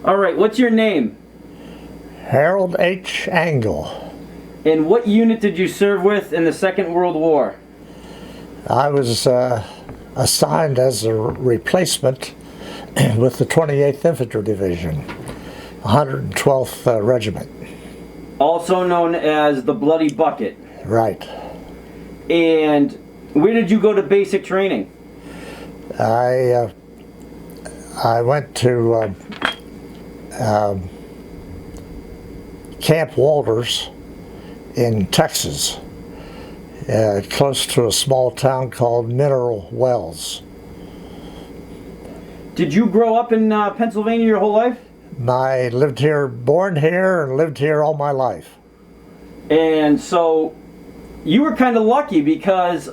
All right, what's your name? Harold H. Angle. And what unit did you serve with in the Second World War? I was assigned as a replacement with the 28th Infantry Division, 112th Regiment. Also known as the Bloody Bucket. Right. And where did you go to basic training? I went to Camp Walters in Texas, close to a small town called Mineral Wells. Did you grow up in Pennsylvania your whole life? I lived here, born here, and lived here all my life. And so you were kind of lucky because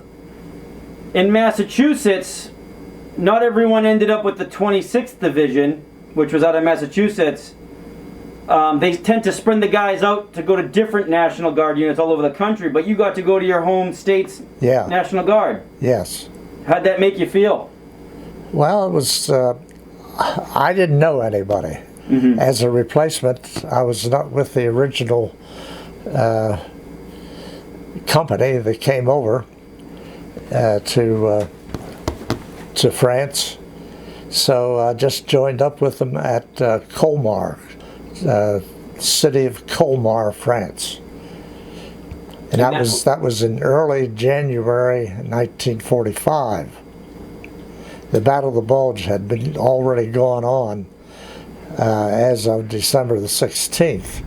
in Massachusetts, not everyone ended up with the 26th Division, which was out of Massachusetts. They tend to spread the guys out to go to different National Guard units all over the country, but you got to go to your home state's National Guard. Yes. How'd that make you feel? Well, it was, I didn't know anybody. Mm-hmm. As a replacement, I was not with the original company that came over to France. So I just joined up with them at Colmar, city of Colmar, France. And that was in early January 1945. The Battle of the Bulge had been already going on as of December the 16th,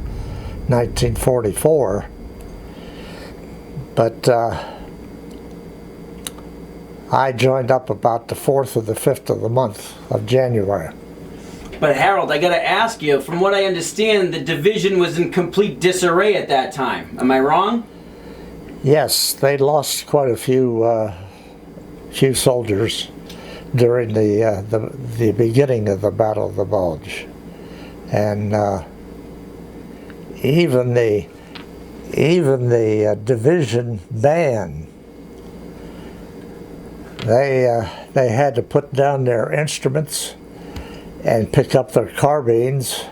1944. But I joined up about the 4th or the 5th of the month of January. But Harold, I gotta ask you, from what I understand, the division was in complete disarray at that time. Am I wrong? Yes, they lost quite a few soldiers during the beginning of the Battle of the Bulge, and even the division band, they had to put down their instruments and pick up their carbines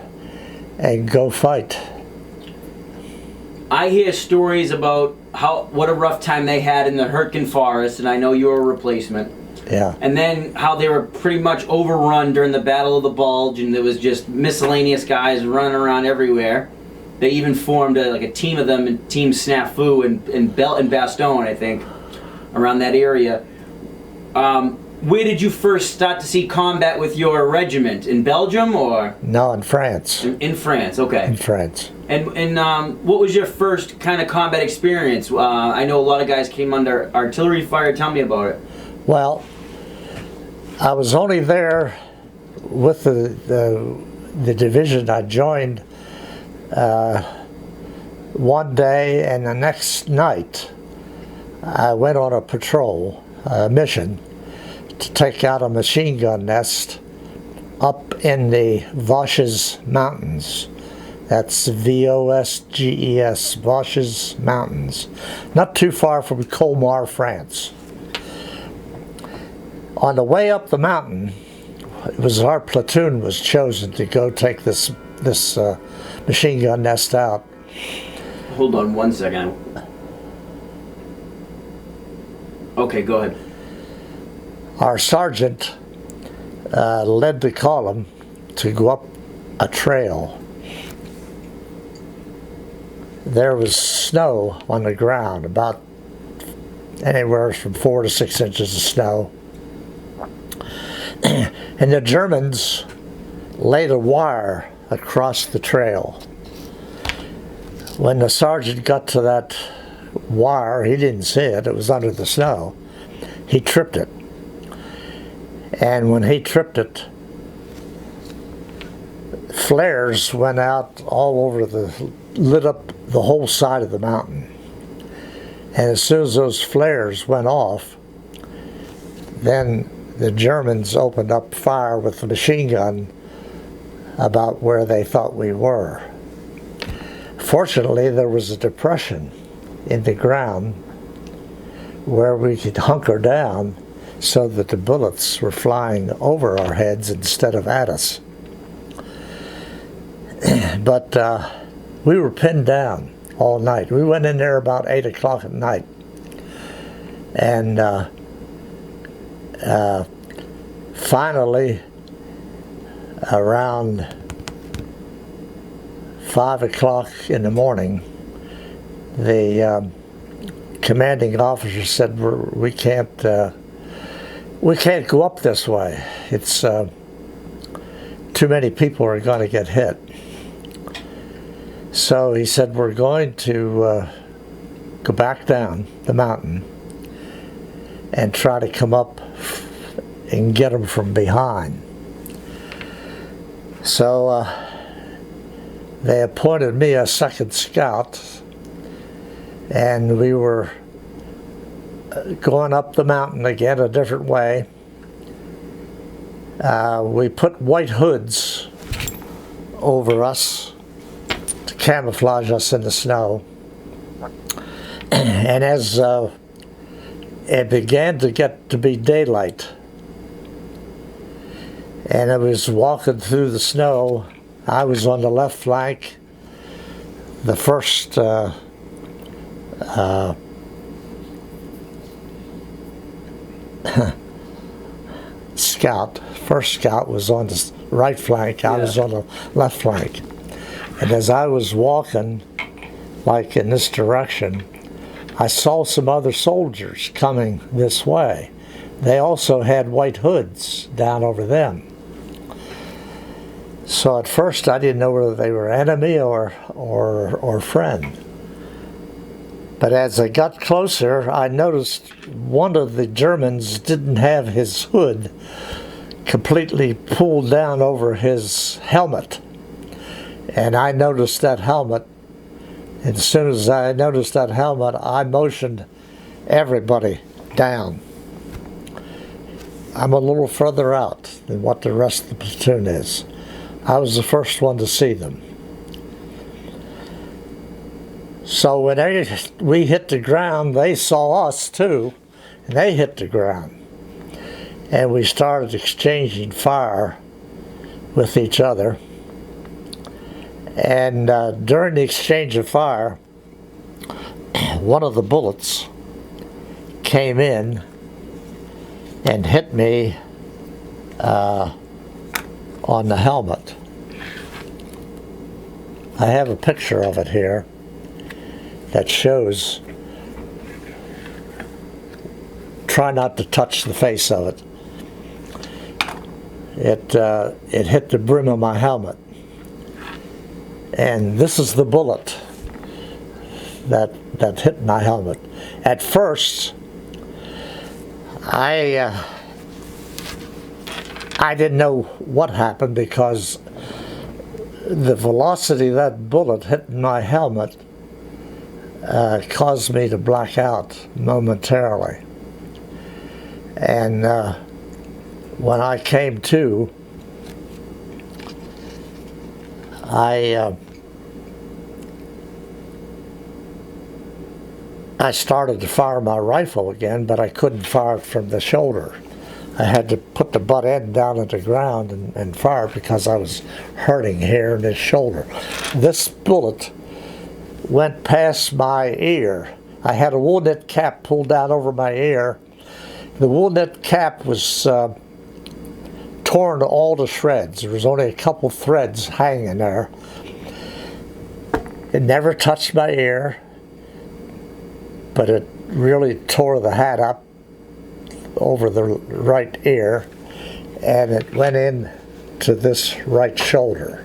and go fight. I hear stories about what a rough time they had in the Hurtgen Forest, and I know you were a replacement. Yeah. And then how they were pretty much overrun during the Battle of the Bulge, and there was just miscellaneous guys running around everywhere. They even formed a team of them, in Team Snafu in Bastogne, I think, around that area. Where did you first start to see combat with your regiment? In Belgium or? No, in France. In France, okay. In France. And what was your first kind of combat experience? I know a lot of guys came under artillery fire. Tell me about it. Well, I was only there with the division I joined one day, and the next night I went on a patrol mission to take out a machine gun nest up in the Vosges Mountains. That's Vosges, Vosges Mountains, not too far from Colmar, France. On the way up the mountain, it was our platoon was chosen to go take this machine gun nest out. Hold on one second. Okay, go ahead. Our sergeant led the column to go up a trail. There was snow on the ground, about anywhere from 4 to 6 inches of snow. And the Germans laid a wire across the trail. When the sergeant got to that wire, he didn't see it, it was under the snow. He tripped it. And when he tripped it, flares went out all over lit up the whole side of the mountain. And as soon as those flares went off, then the Germans opened up fire with the machine gun about where they thought we were. Fortunately, there was a depression in the ground where we could hunker down so that the bullets were flying over our heads instead of at us. But we were pinned down all night. We went in there about 8 o'clock at night. And finally, around 5 o'clock in the morning, the commanding officer said, we can't go up this way. It's too many people are going to get hit. So he said, we're going to go back down the mountain and try to come up and get them from behind. So they appointed me a second scout, and we were going up the mountain again a different way. We put white hoods over us to camouflage us in the snow. And as it began to get to be daylight, and I was walking through the snow, I was on the left flank. The first first scout was on the right flank, I was on the left flank. And as I was walking, like in this direction, I saw some other soldiers coming this way. They also had white hoods down over them. So at first I didn't know whether they were enemy or friend. But as I got closer, I noticed one of the Germans didn't have his hood completely pulled down over his helmet. And I noticed that helmet. And as soon as I noticed that helmet, I motioned everybody down. I'm a little further out than what the rest of the platoon is. I was the first one to see them. So when we hit the ground, they saw us too, and they hit the ground. And we started exchanging fire with each other. And during the exchange of fire, one of the bullets came in and hit me on the helmet. I have a picture of it here that shows. Try not to touch the face of it. It hit the brim of my helmet. And this is the bullet that hit my helmet. At first, I didn't know what happened because the velocity of that bullet hitting my helmet caused me to black out momentarily. And when I came to, I started to fire my rifle again, but I couldn't fire it from the shoulder. I had to put the butt end down at the ground and fire it because I was hurting here in this shoulder. This bullet went past my ear. I had a wool knit cap pulled down over my ear. The wool knit cap was torn to all to shreds. There was only a couple threads hanging there. It never touched my ear, but it really tore the hat up over the right ear, and it went in to this right shoulder.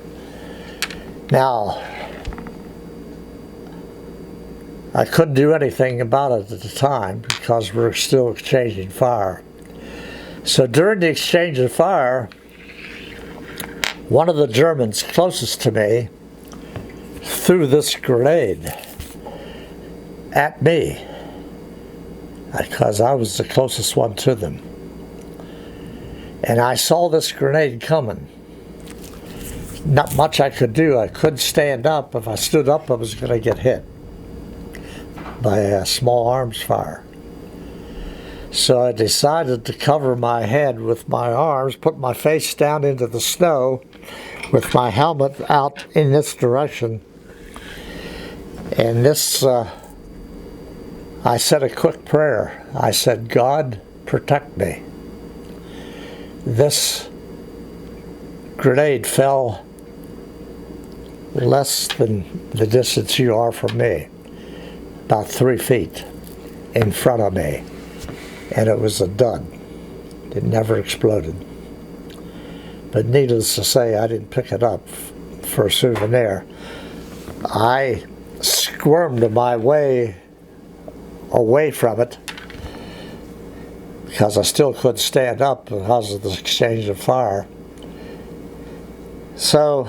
Now, I couldn't do anything about it at the time because we were still exchanging fire. So during the exchange of fire, one of the Germans closest to me threw this grenade at me because I was the closest one to them. And I saw this grenade coming. Not much I could do. I couldn't stand up. If I stood up, I was going to get hit by a small arms fire. So I decided to cover my head with my arms, put my face down into the snow with my helmet out in this direction. And this, I said a quick prayer. I said, God, protect me. This grenade fell less than the distance you are from me, about 3 feet in front of me. And it was a dud. It never exploded. But needless to say, I didn't pick it up for a souvenir. I squirmed my way away from it because I still couldn't stand up because of the exchange of fire. So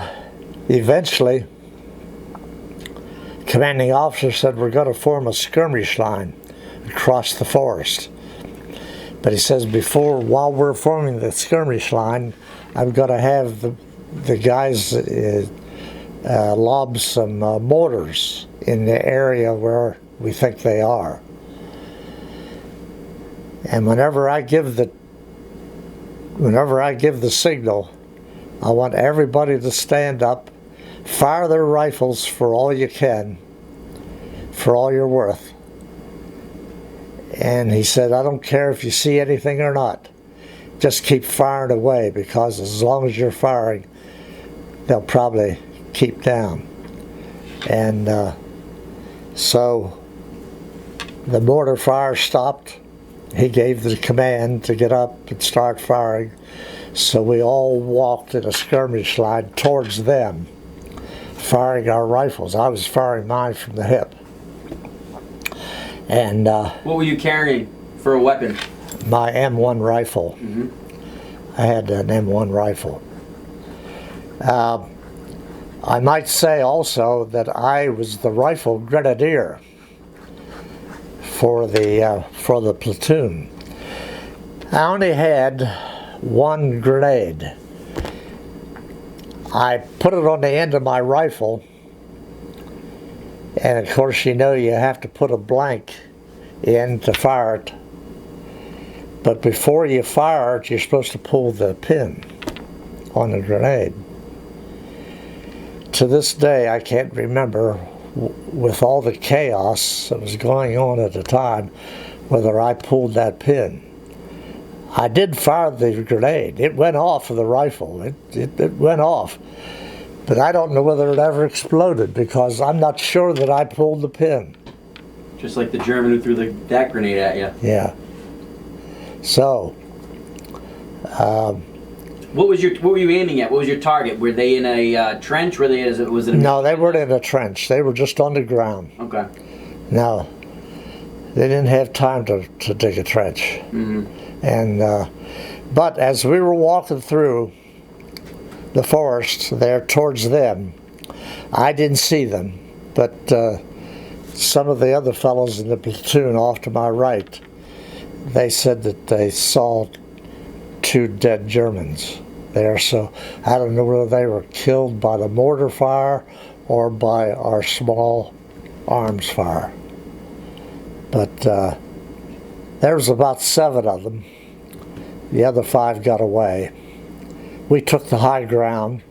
eventually, commanding officer said, we're going to form a skirmish line across the forest. But he says, while we're forming the skirmish line, I'm going to have the guys lob some mortars in the area where we think they are. And whenever I give the signal, I want everybody to stand up, fire their rifles for all you can, for all you're worth. And he said, I don't care if you see anything or not. Just keep firing away, because as long as you're firing, they'll probably keep down. And so the mortar fire stopped. He gave the command to get up and start firing. So we all walked in a skirmish line towards them, firing our rifles. I was firing mine from the hip. And what were you carrying for a weapon? My M1 rifle. Mm-hmm. I had an M1 rifle. I might say also that I was the rifle grenadier for the platoon. I only had one grenade. I put it on the end of my rifle, and of course you know you have to put a blank in to fire it. But before you fire it, you're supposed to pull the pin on the grenade. To this day, I can't remember, with all the chaos that was going on at the time, whether I pulled that pin. I did fire the grenade. It went off of the rifle. It went off. But I don't know whether it ever exploded, because I'm not sure that I pulled the pin. Just like the German who threw that grenade at you. Yeah. So, what were you aiming at? What was your target? Were they in a trench? No, they weren't in a trench. They were just on the ground. Okay. No, they didn't have time to dig a trench. Mm-hmm. And but as we were walking through the forest there towards them, I didn't see them, but some of the other fellows in the platoon off to my right, they said that they saw 2 dead Germans there. So I don't know whether they were killed by the mortar fire or by our small arms fire. But there was about 7 of them. The other 5 got away. We took the high ground,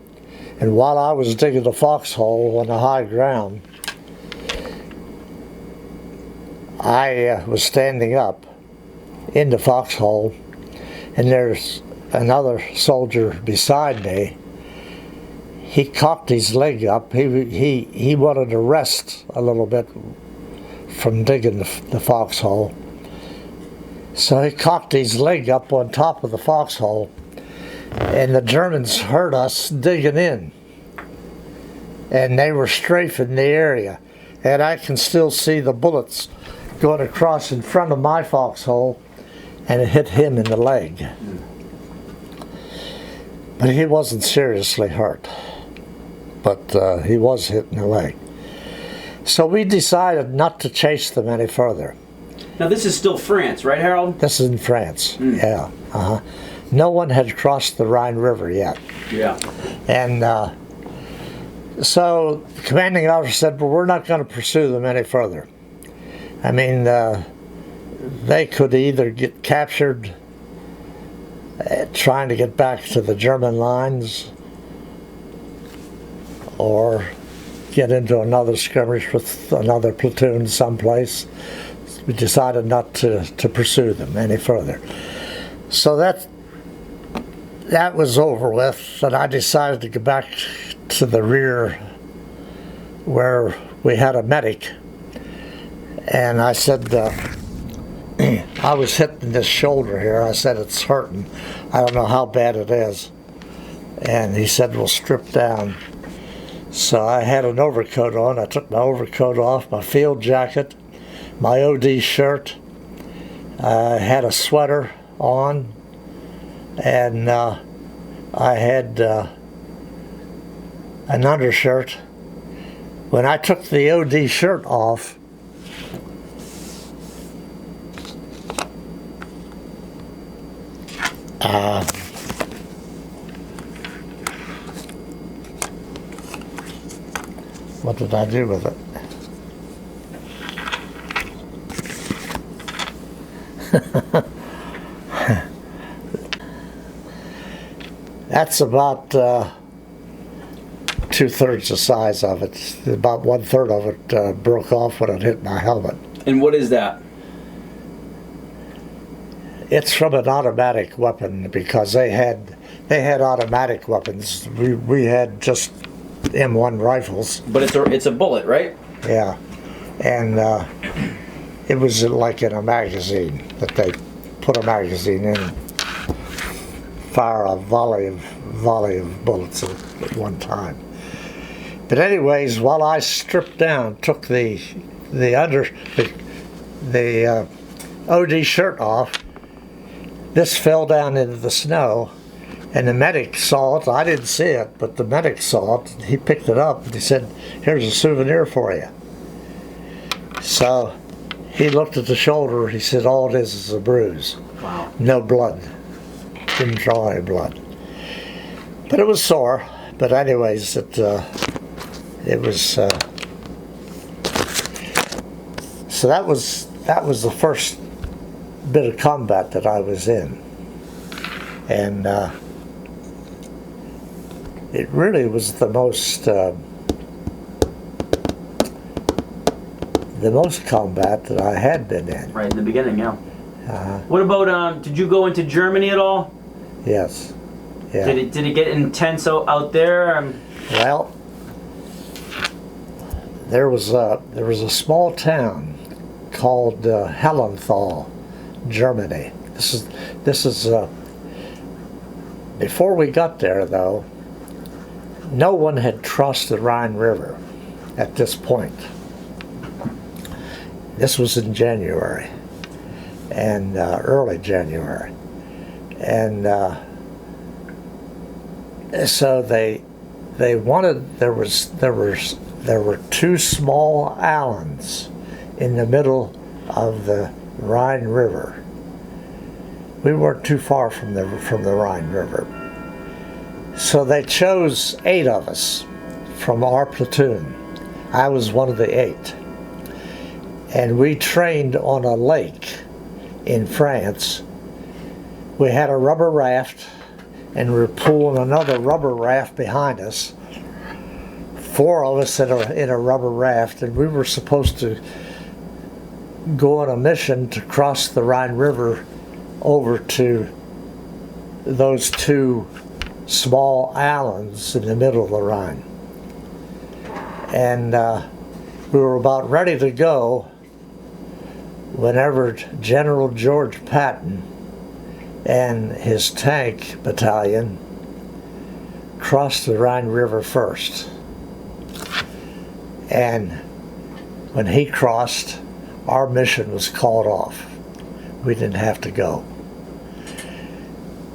and while I was digging the foxhole on the high ground, I was standing up in the foxhole, and there's another soldier beside me. He cocked his leg up. He wanted to rest a little bit from digging the foxhole. So he cocked his leg up on top of the foxhole, and the Germans heard us digging in, and they were strafing the area, and I can still see the bullets going across in front of my foxhole, and it hit him in the leg. But he wasn't seriously hurt, but he was hit in the leg. So we decided not to chase them any further. Now this is still France, right, Harold? This is in France, yeah. No one had crossed the Rhine River yet. Yeah. And so the commanding officer said, well, we're not going to pursue them any further. I mean, they could either get captured trying to get back to the German lines, or get into another skirmish with another platoon someplace. We decided not to pursue them any further. So that was over with, and I decided to go back to the rear where we had a medic. And I said, I was hitting this shoulder here. I said, it's hurting. I don't know how bad it is. And he said, well, strip down. So I had an overcoat on. I took my overcoat off, my field jacket, my OD shirt. I had a sweater on, and I had an undershirt. When I took the OD shirt off, what did I do with it? That's about 2/3 the size of it. About 1/3 of it broke off when it hit my helmet. And what is that? It's from an automatic weapon, because they had automatic weapons. We had just M1 rifles. But it's a bullet, right? Yeah, and it was like in a magazine that they put a magazine in, fire a volley of bullets at one time. But anyways, while I stripped down, took the OD shirt off, this fell down into the snow, and the medic saw it. I didn't see it, but the medic saw it. He picked it up and he said, here's a souvenir for you. So he looked at the shoulder. He said, all it is a bruise. Wow. No blood. Didn't draw any blood. But it was sore. But anyways, it was so that was the first bit of combat that I was in, and it really was the most combat that I had been in. Right in the beginning, yeah. What about did you go into Germany at all? Yes. Yeah. Did it get intense out there? Well, there was a small town called Hellenthal, Germany. This is before we got there, though. No one had crossed the Rhine River at this point. This was in January, and early January, and so they wanted, there were two small islands in the middle of the Rhine River. We weren't too far from the Rhine River. So they chose 8 of us from our platoon. I was one of the 8. And we trained on a lake in France. We had a rubber raft, and we were pulling another rubber raft behind us. 4 of us in a rubber raft, and we were supposed to go on a mission to cross the Rhine River over to those 2 small islands in the middle of the Rhine. And we were about ready to go whenever General George Patton and his tank battalion crossed the Rhine River first. And when he crossed, our mission was called off. We didn't have to go.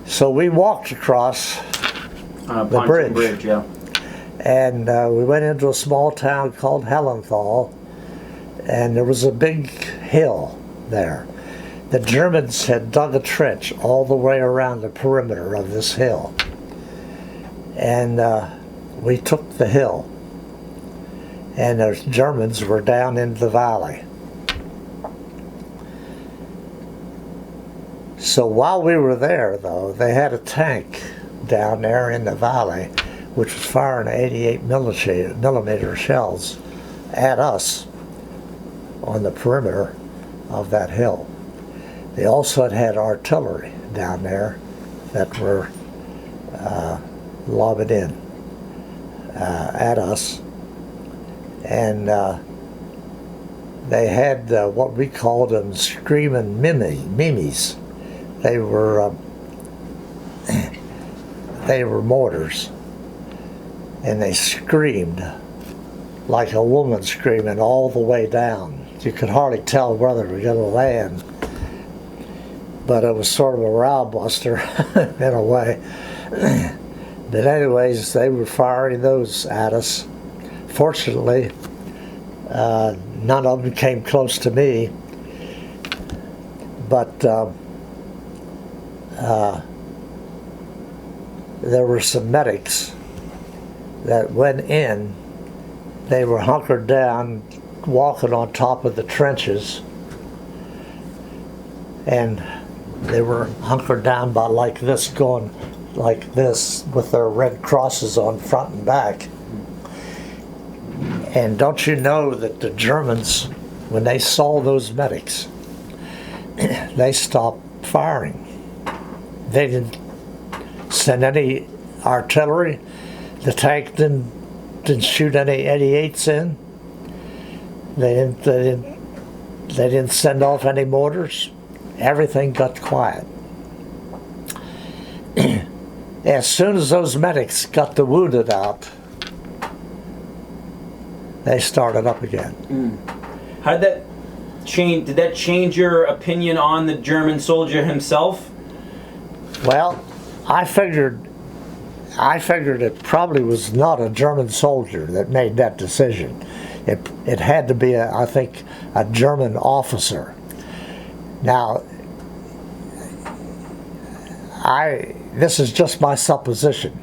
So we walked across the bridge. Yeah. And we went into a small town called Hellenthal, and there was a big hill there. The Germans had dug a trench all the way around the perimeter of this hill. And we took the hill, and the Germans were down in the valley. So while we were there, though, they had a tank down there in the valley, which was firing 88 millimeter shells at us on the perimeter of that hill. They also had artillery down there that were lobbing in at us. And they had what we called them screaming mimes. They were mortars, and they screamed like a woman screaming all the way down. You could hardly tell whether they were going to land, but it was sort of a morale buster in a way. But anyways, they were firing those at us. Fortunately, none of them came close to me, but there were some medics that went in. They were hunkered down, walking on top of the trenches, and they were hunkered down about like this, going like this with their red crosses on front and back. And don't you know that the Germans, when they saw those medics, they stopped firing. They didn't send any artillery. The tank didn't shoot any 88s in. They didn't send off any mortars. Everything got quiet. As soon as those medics got the wounded out, they started up again. How did that change? Did that change your opinion on the German soldier himself? Well, I figured it probably was not a German soldier that made that decision. It had to be, I think, a German officer. Now, this is just my supposition,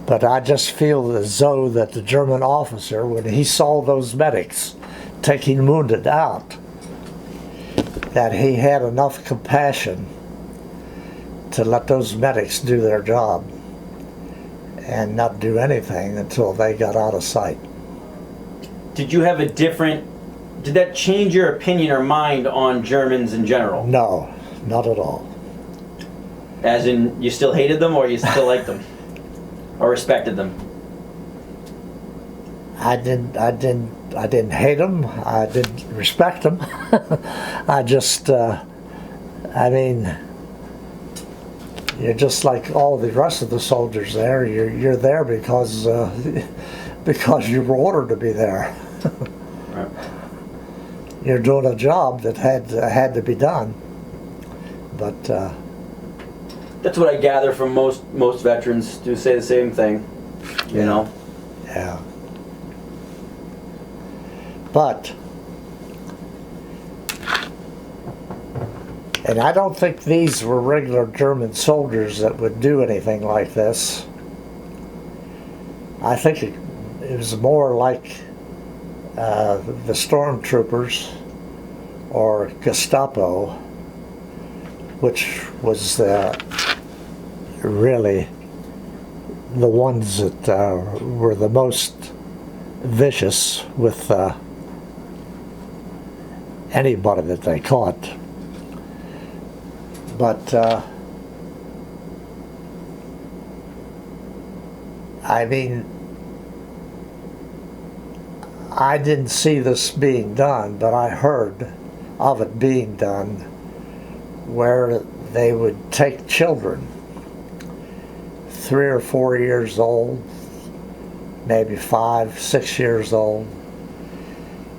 but I just feel as though that the German officer, when he saw those medics taking wounded out, that he had enough compassion to let those medics do their job and not do anything until they got out of sight. Did you have did that change your opinion or mind on Germans in general? No, not at all. As in, you still hated them, or you still liked them, or respected them? I didn't hate them. I didn't respect them. I just, I mean, you're just like all the rest of the soldiers there. You're there because you were ordered to be there. Right. You're doing a job that had to be done. But that's what I gather from most veterans. Do say the same thing, you know. Yeah. But, and I don't think these were regular German soldiers that would do anything like this. I think it was more like the stormtroopers or Gestapo, which was really the ones that were the most vicious with anybody that they caught. But I mean, I didn't see this being done, but I heard of it being done, where they would take children, 3 or 4 years old, maybe 5, 6 years old,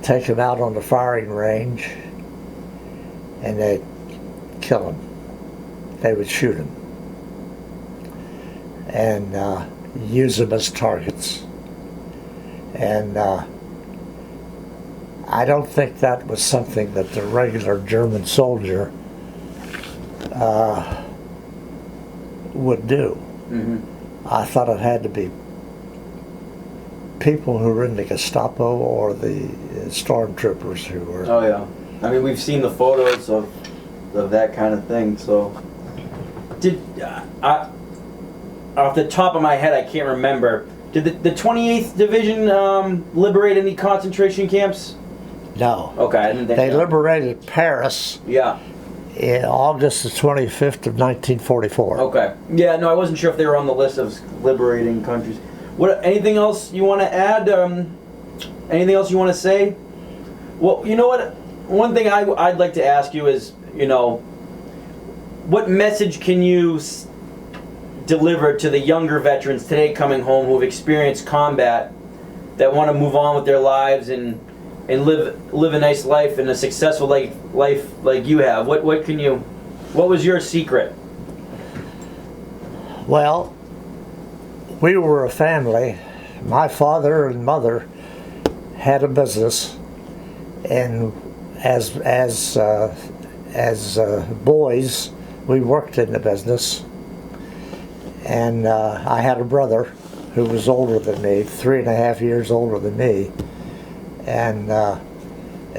take them out on the firing range, and they'd kill them. They would shoot them and use them as targets. And I don't think that was something that the regular German soldier would do. Mm-hmm. I thought it had to be people who were in the Gestapo or the stormtroopers who were. Oh yeah, I mean, we've seen the photos of of that kind of thing. So, did off the top of my head, I can't remember. Did the 28th Division liberate any concentration camps? No. Okay, I didn't think They that. liberated Paris Yeah. in August the 25th of 1944. Okay. Yeah. No, I wasn't sure if they were on the list of liberating countries. What? Anything else you want to add? Anything else you want to say? Well, you know what? One thing I'd like to ask you is, what message can you deliver to the younger veterans today coming home who have experienced combat, that want to move on with their lives and live a nice life and a successful life like you have? What was your secret? Well, we were a family. My father and mother had a business, and as boys, we worked in the business. And I had a brother who was older than me, 3.5 years older than me, and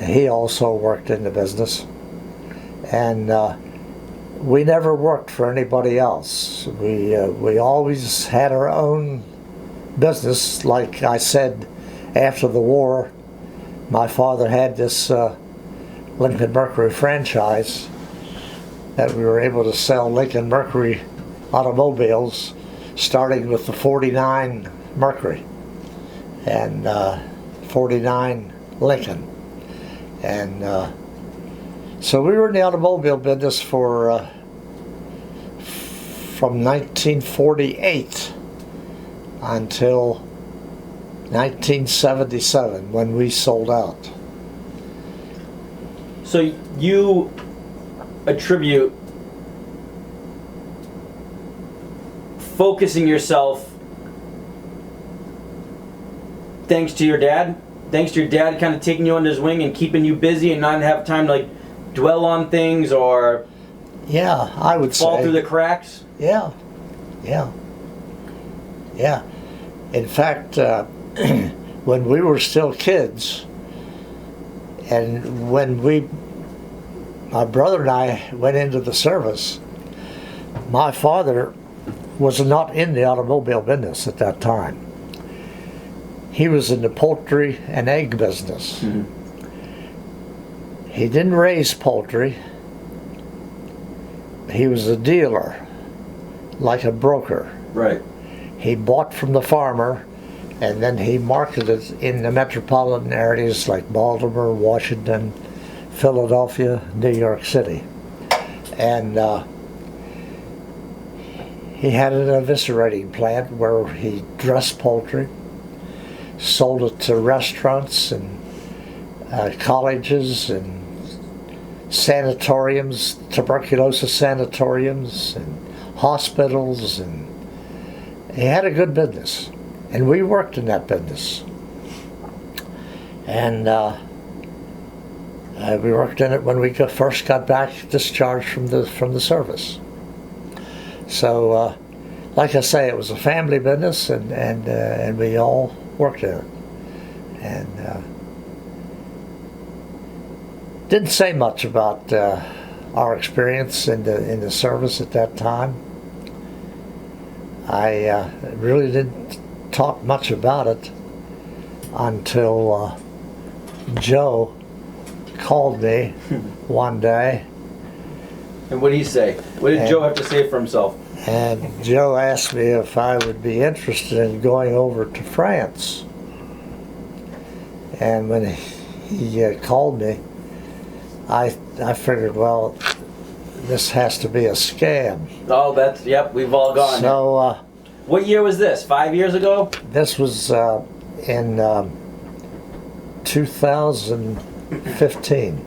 he also worked in the business. And we never worked for anybody else. We always had our own business. Like I said, after the war, my father had this Lincoln Mercury franchise that we were able to sell Lincoln Mercury automobiles, starting with the 49 Mercury and 49 Lincoln. And so we were in the automobile business from 1948 until 1977, when we sold out. So you attribute focusing yourself thanks to your dad? Thanks to your dad kind of taking you under his wing and keeping you busy and not have time to like dwell on things or Yeah, I would fall say. through the cracks? Yeah. In fact, when we were still kids, and when my brother and I went into the service, my father was not in the automobile business at that time. He was in the poultry and egg business. Mm-hmm. He didn't raise poultry. He was a dealer, like a broker. Right. He bought from the farmer, and then he marketed in the metropolitan areas like Baltimore, Washington, Philadelphia, New York City. And he had an eviscerating plant where he dressed poultry, sold it to restaurants and colleges and sanatoriums, tuberculosis sanatoriums and hospitals, and he had a good business. And we worked in that business. And we worked in it when we first got back discharged from the service. So, like I say, it was a family business, and we all worked in it. And didn't say much about our experience in the service at that time. I really didn't talk much about it until Joe called me one day. And what did he say? What did Joe have to say for himself? And Joe asked me if I would be interested in going over to France. And when he called me, I figured, well, this has to be a scam. Oh, yep, we've all gone. So what year was this? 5 years ago? this was in 2015.